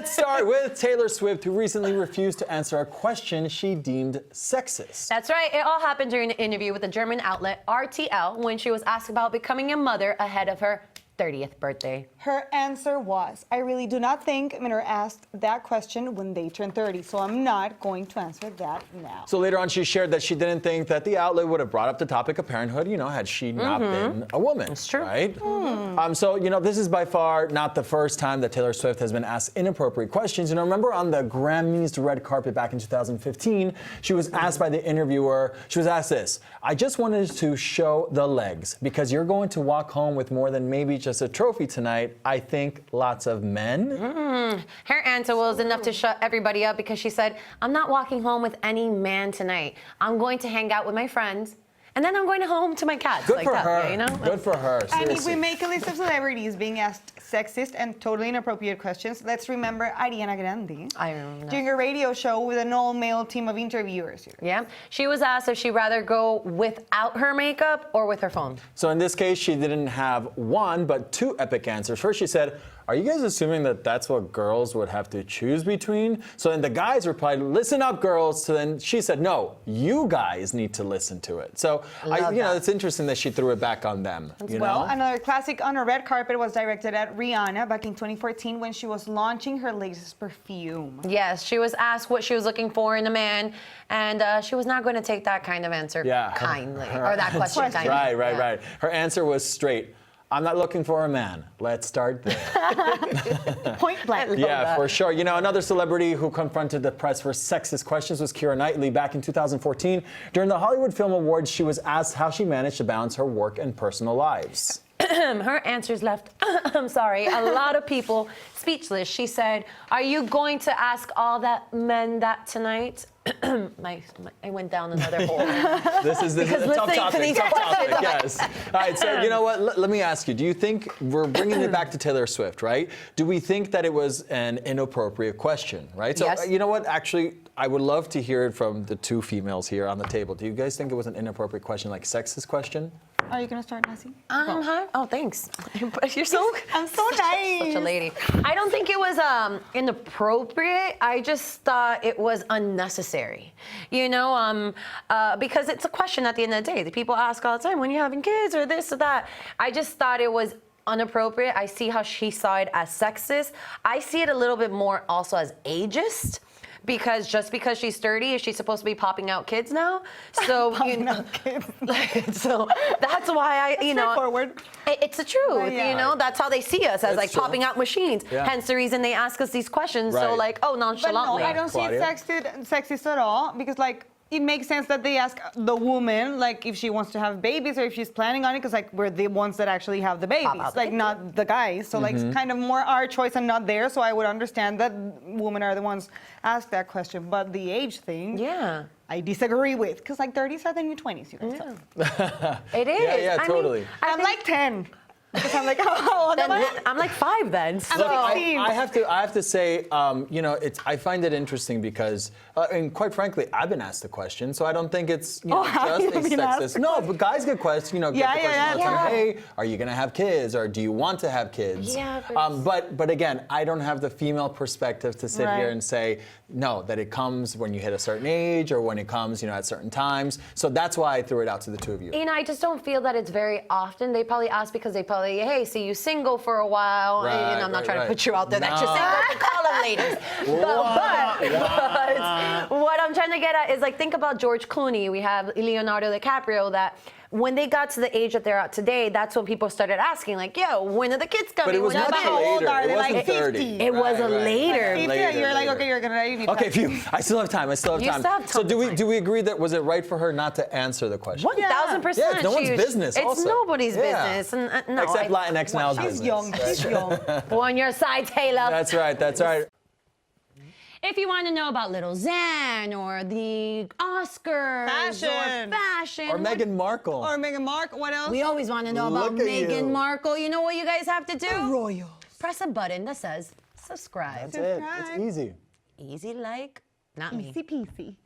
Let's start with Taylor Swift, who recently refused to answer a question she deemed sexist. That's right. It all happened during an interview with the German outlet RTL when she was asked about becoming a mother ahead of her 30th birthday. Her answer was, I really do not think men are asked that question when they turn 30, so I'm not going to answer that now. So later on, she shared that she didn't think that the outlet would have brought up the topic of parenthood, had she not been a woman. It's true. Right? So, this is by far not the first time that Taylor Swift has been asked inappropriate questions. Remember on the Grammys red carpet back in 2015, she was asked by the interviewer, she was asked this, I just wanted to show the legs because you're going to walk home with more than maybe just a trophy tonight. I think lots of men. Her answer was enough to shut everybody up because she said, I'm not walking home with any man tonight. I'm going to hang out with my friends. And then I'm going home to my cats. Good like for that, her. Yeah, Good for her. And Seriously. if we make a list of celebrities being asked sexist and totally inappropriate questions, let's remember Ariana Grande. I remember. During a radio show with an all-male team of interviewers. Yeah. She was asked if she'd rather go without her makeup or with her phone. So in this case, she didn't have one, but two epic answers. First, she said, are you guys assuming that that's what girls would have to choose between? So then the guys replied, listen up, girls. So then she said, no, you guys need to listen to it. So, it's interesting that she threw it back on them. Another classic on a red carpet was directed at Rihanna back in 2014 when she was launching her latest perfume. Yes, she was asked what she was looking for in a man, and she was not going to take that kind of answer kindly, or that question kindly. Right. Her answer was straight. I'm not looking for a man. Let's start there. Point blank. Yeah, for sure. Another celebrity who confronted the press for sexist questions was Keira Knightley back in 2014. During the Hollywood Film Awards, she was asked how she managed to balance her work and personal lives. Her answers left, a lot of people speechless. She said, are you going to ask all that men that tonight? I went down another hole. This is a tough topic, yes. All right, so you know what? Let me ask you, do you think, we're bringing it back to Taylor Swift, right? Do we think that it was an inappropriate question, right? So yes. You know what? Actually, I would love to hear it from the two females here on the table. Do you guys think it was an inappropriate question, like sexist question? Are you going to start, Nessie? Oh, thanks. You're so... I'm so nice. Such a lady. I don't think it was inappropriate. I just thought it was unnecessary. Because it's a question at the end of the day. The people ask all the time, when you're having kids or this or that. I just thought it was inappropriate. I see how she saw it as sexist. I see it a little bit more also as ageist. Because just because she's 30, is she supposed to be popping out kids now? So so that's why Straightforward. it's the truth. That's how they see us as popping out machines. Yeah. Hence the reason they ask us these questions. Right. So nonchalantly. But no, I don't see it sexist at all because it makes sense that they ask the woman, if she wants to have babies or if she's planning on it, because, we're the ones that actually have the babies, not the guys. So, it's kind of more our choice and not theirs. So I would understand that women are the ones ask that question. But the age thing, I disagree with, because, 30s are the new 20s, you guys. It is. Yeah, totally. I'm 10. Because I'm how old am I? I'm 5 then. So. Look, I have to say, I find it interesting because, and quite frankly, I've been asked the question, so I don't think it's just a sexist. No, but guys get questions, get the question all the time. Hey, are you gonna have kids, or do you want to have kids? Yeah. But again, I don't have the female perspective to sit here and say no, that it comes when you hit a certain age or when it comes, at certain times. So that's why I threw it out to the two of you. I just don't feel that it's very often. They probably ask because they probably, hey, see you single for a while. Right, I'm not trying to put you out there that you're single. Call them ladies. But what I'm trying to get at is think about George Clooney. We have Leonardo DiCaprio that when they got to the age that they're at today, that's when people started asking, when are the kids coming? But it was much later. It wasn't 30. It was later. 50, you're okay, you're gonna. Okay, I still have time. You still have time. So do we agree that was it right for her not to answer the question? 1000%. Yeah, it's no one's business. It's nobody's business. And, no, except Latinx Now's business. She's young. On your side, Taylor. That's right. If you want to know about Little Xan or the Oscars Fashion. Or Meghan Markle. What else? we always want to know about Meghan Markle. You know what you guys have to do? Royals. Press a button that says subscribe. That's it. It's easy. Easy like not me. Easy peasy.